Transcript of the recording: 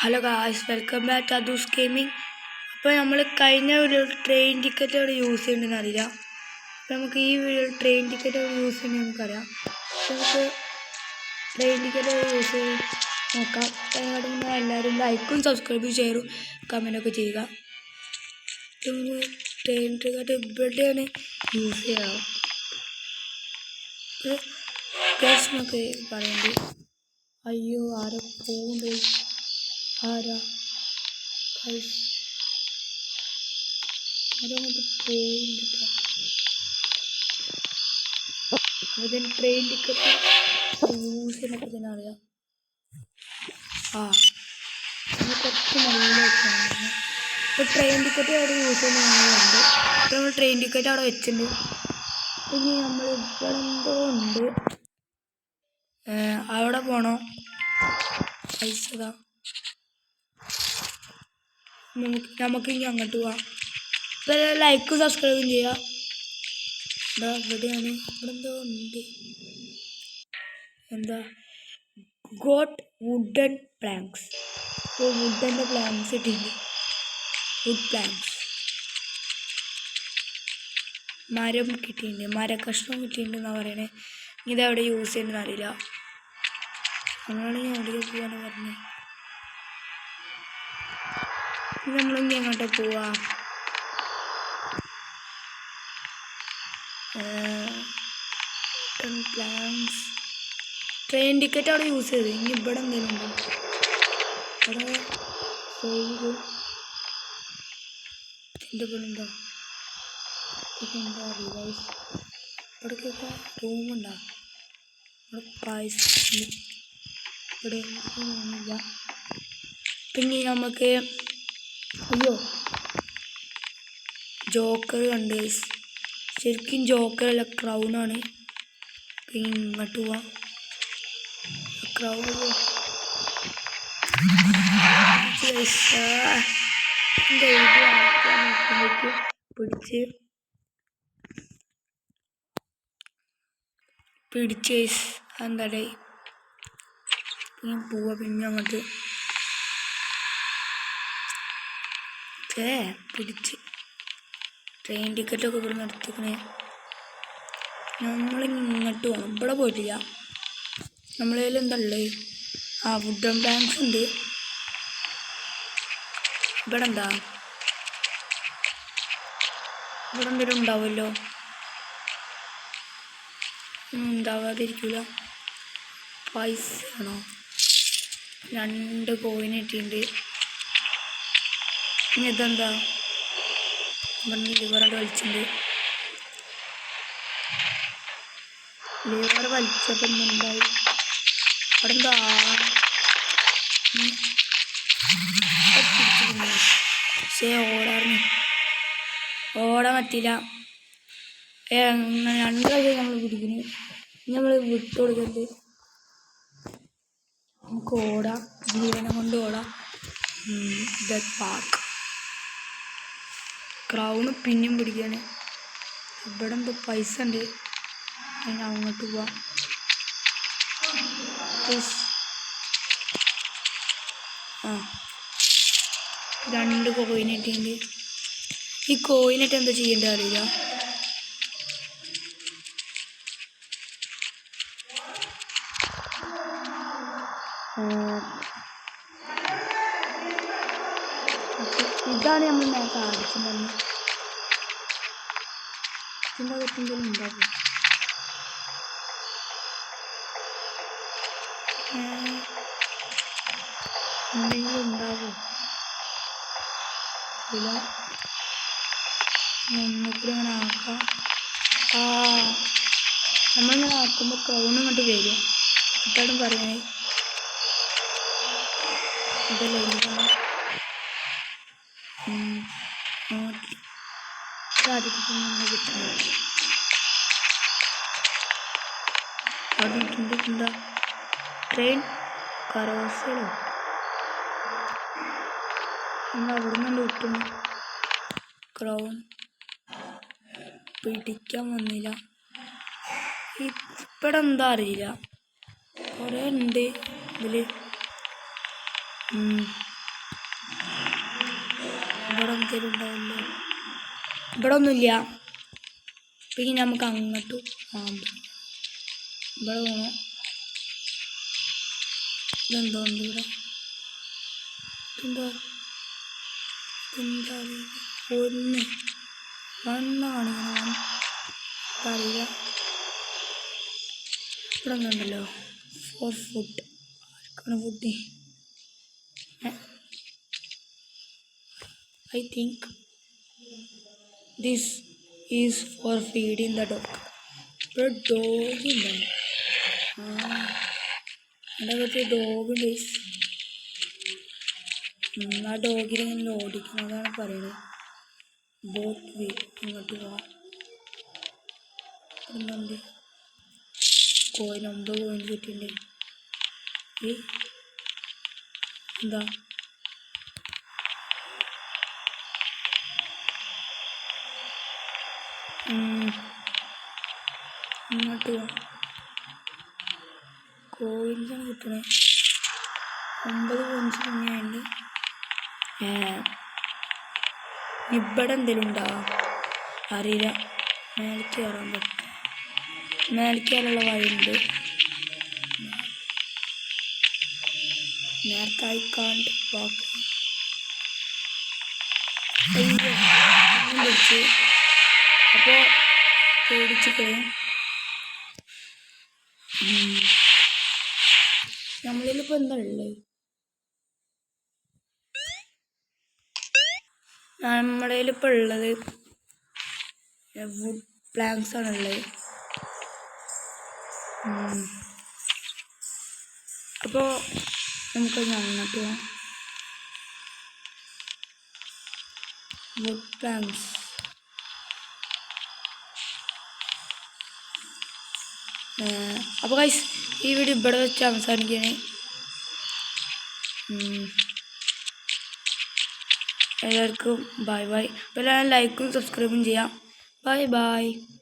Hello guys, welcome back to അദൂസ് gaming. അപ്പോൾ നമ്മൾ കഴിഞ്ഞ വീഡിയോയിൽ ട്രെയിൻ ടിക്കറ്റ് അവിടെ യൂസ് ചെയ്യണമെന്ന് അറിയില്ല. അപ്പോൾ നമുക്ക് ഈ വീഡിയോയിൽ ട്രെയിൻ ടിക്കറ്റ് അവിടെ യൂസ് ചെയ്യണമെന്ന് നമുക്കറിയാം. നമുക്ക് ട്രെയിൻ ടിക്കറ്റ് യൂസ് ചെയ്ത് നോക്കാം. അതിനോട് മുന്നേ എല്ലാവരും ലൈക്കും സബ്സ്ക്രൈബും ഷെയറും കമൻറ്റൊക്കെ ചെയ്യുക. നമ്മൾ ട്രെയിൻ ടിക്കറ്റ് ഇവിടെയാണ് യൂസ് ചെയ്യാം. ഗ്യാസ് എന്നൊക്കെ പറയുന്നത്. അയ്യോ, ആരെ പോകുന്നുണ്ട്? ആരാ അതങ്ങോട്ട് പോയില്ല. അതിന് ട്രെയിൻ ടിക്കറ്റ് യൂസ് ചെയ്യുന്നപ്പോൾ തന്നെ അറിയാം. കുറച്ച് നല്ല വെച്ചാണ്. ഇപ്പോൾ ട്രെയിൻ ടിക്കറ്റ് അവിടെ യൂസ് ചെയ്യുന്നുണ്ട്. ഇപ്പോൾ നമ്മൾ ട്രെയിൻ ടിക്കറ്റ് അവിടെ വെച്ചിട്ടുണ്ട്. ഇനി നമ്മൾ ഇവിടെ എന്തോ ഉണ്ട്, അവിടെ പോകണോ? പൈസ നമുക്ക് ഇനി അങ്ങോട്ട് പോവാം. ഇപ്പോൾ ലൈക്കും സബ്സ്ക്രൈബും ചെയ്യാം. ഇവിടെയാണ്, ഇവിടെ എന്തോ ഉണ്ട്. എന്താ ഗോട്ട് വുഡൻ പ്ലാങ്ക്സ്. ഇപ്പോൾ വുഡൻ്റെ പ്ലാങ്ക്സ് ഇട്ടിട്ടുണ്ട്. വുഡ് പ്ലാങ്ക്സ്, മരം കിട്ടിയിട്ടുണ്ട്, മരക്കഷ്ണം കിട്ടിയിട്ടുണ്ടെന്നാണ് പറയണേ. ഇതെവിടെ യൂസ് ചെയ്യുന്നതെന്ന് അറിയില്ല. നമ്മളാണെങ്കിൽ എവിടേക്ക് പോവാന്ന് പറഞ്ഞത്. നമ്മളിനി എങ്ങോട്ടാ പോവാ? പ്ലാൻസ് ട്രെയിൻ ടിക്കറ്റ് അവിടെ യൂസ് ചെയ്ത്. ഇനി ഇവിടെ എന്തെങ്കിലും ഉണ്ടോ? അവിടെ ഉണ്ടോ? എന്താ അറിയില്ല. ഇവിടേക്കൊക്കെ റൂമുണ്ടോ? ഇവിടെ പൈസ ഇവിടെ ഒന്നുമില്ല. പിന്നെ നമുക്ക് അയ്യോ ജോക്കർ കണ്ട്. ശരിക്കും ജോക്കറല്ല, ക്രൗണാണ്. പിന്നെ ഇങ്ങോട്ട് പോവാം. ക്രൗൺ പിടിച്ച് എന്താടേ പിന്നെ പോവാ. പിന്നെ അങ്ങോട്ട് പിടിച്ച് ട്രെയിൻ ടിക്കറ്റൊക്കെ ഇവിടെ നടത്തിക്കണേ. നമ്മളിങ്ങോട്ട് പോകണം. ഇവിടെ പോയിട്ടില്ല. നമ്മളതിൽ എന്താ ഉള്ളത്? വുഡൻ പ്ലാങ്ക്സ് ഉണ്ട്. ഇവിടെ എന്താ? ഇവിടെ എന്തെങ്കിലും ഉണ്ടാവുമല്ലോ. ഉണ്ടാവാതിരിക്കില്ല. പൈസ ആണോ? 2 കോയിൻ കിട്ടിയിട്ടുണ്ട്. ഇനി ഇതെന്താ? ഇവിടെ ലിവറൊക്കെ വലിച്ചിട്ടുണ്ട്. ലിവർ വലിച്ചപ്പോൾ ഉണ്ടായി. അവിടെ എന്താ? പക്ഷേ ഓടാൻ പറ്റില്ല. 2 പ്രാവശ്യം നമ്മൾ പിടിക്കുന്നു. നമ്മൾ വിട്ടു കൊടുക്കരുത്. നമുക്ക് ഓടാം, ജീവനം കൊണ്ട് ഓടാം. പാർക്ക് ക്രൗണ് പിന്നെയും പിടിക്കാണ്. ഇവിടെ എന്തോ പൈസ ഉണ്ട്. അതിന് അങ്ങോട്ട് പോവാം. 2 കോയിൻ ഇട്ടിട്ടുണ്ട്. ഈ കോയിനിട്ട് എന്താ ചെയ്യേണ്ടത് അറിയില്ല. ഇതാണ് നമ്മൾ നേരത്തെ ആടിച്ചിട്ടുണ്ടെന്ന്. ഇതിൻ്റെ അകത്ത് എന്തെങ്കിലും ഉണ്ടാകും. എന്തെങ്കിലും ഉണ്ടാകും. ഇല്ല, ഒന്നുകൂടി അങ്ങനെ ആക്കാം. നമ്മളിങ്ങനെ ആക്കുമ്പോൾ ക്രൗൺ ഇങ്ങോട്ട് വരും. ഇതാണ് പറയണേ. ഇതല്ലേ ഇതാണ്. കിട്ടുന്നത് അവിടെ ഇട്ടുണ്ടാ ട്രെയിൻ കരോസലോ. നമ്മൾ അവിടെ നിന്ന് കിട്ടുന്നു. ക്രൗൺ പിടിക്കാൻ വന്നില്ല. ഇവിടെ എന്താ അറിയില്ല. കുറേ ഉണ്ട് ഇതിൽ. ഇവിടെ എന്തെങ്കിലും ഉണ്ടാവില്ല. ഇവിടെ ഒന്നുമില്ല. പിന്നെ നമുക്ക് അങ്ങോട്ട് ഇവിടെ പോകണം. ഇതെന്തോണ്ട് ഇവിടെ? എന്താ എന്താ ഒന്ന് മണ്ണാണ് ഇങ്ങനെ അറിയില്ല. ഇവിടെ ഒന്നുണ്ടല്ലോ. ഫോർ ഫുഡ് ആർക്കാണ് food? I think this is for feeding the dog. ഇവിടെ ഡോഗില്ല. എൻ്റെ കുറച്ച് ഡോഗുണ്ട്. ആ ഡോഗിനെ ഇങ്ങനെ ഓടിക്കുന്നതാണ് പറയുന്നത്. ബോട്ട് വേ ഇങ്ങോട്ട് പോവാം. എന്തുണ്ട്? കോയിൻ 9 കോയിൻ കിട്ടിയിട്ടുണ്ട്. എന്താ ഇങ്ങോട്ട് പോവാം. കോയിൻസാണ് കിട്ടണേ. 9 കോയിൻസ് തന്നെയുണ്ട്. ഇവിടെ എന്തെങ്കിലും ഉണ്ടോ അറിയില്ല. മേലേക്ക് കയറാൻ പറ്റും. മേലേക്ക് കയറാനുള്ള വഴിയുണ്ട്. നേരത്തെ ഐ കാണ്ട് വാക്ക് പിടിച്ച്. അപ്പോൾ പേടിച്ചിട്ട് നമ്മളിലിപ്പോൾ എന്താ ഉള്ളത്? നമ്മുടെ ഇപ്പോൾ ഉള്ളത് വുഡ് പ്ലാങ്ക്സ് ആണുള്ളത്. അപ്പോൾ നമുക്കൊന്ന് അങ്ങോട്ട് പോകാം. Wood planks. അപ്പോൾ ഗൈസ് ഈ വീഡിയോ ഇവിടെ വെച്ച് അവസാനിക്കുകയാണ്. എല്ലാവർക്കും ബൈ ബൈ. അപ്പോൾ എല്ലാവരും ലൈക്കും സബ്സ്ക്രൈബും ചെയ്യാം. Bye bye.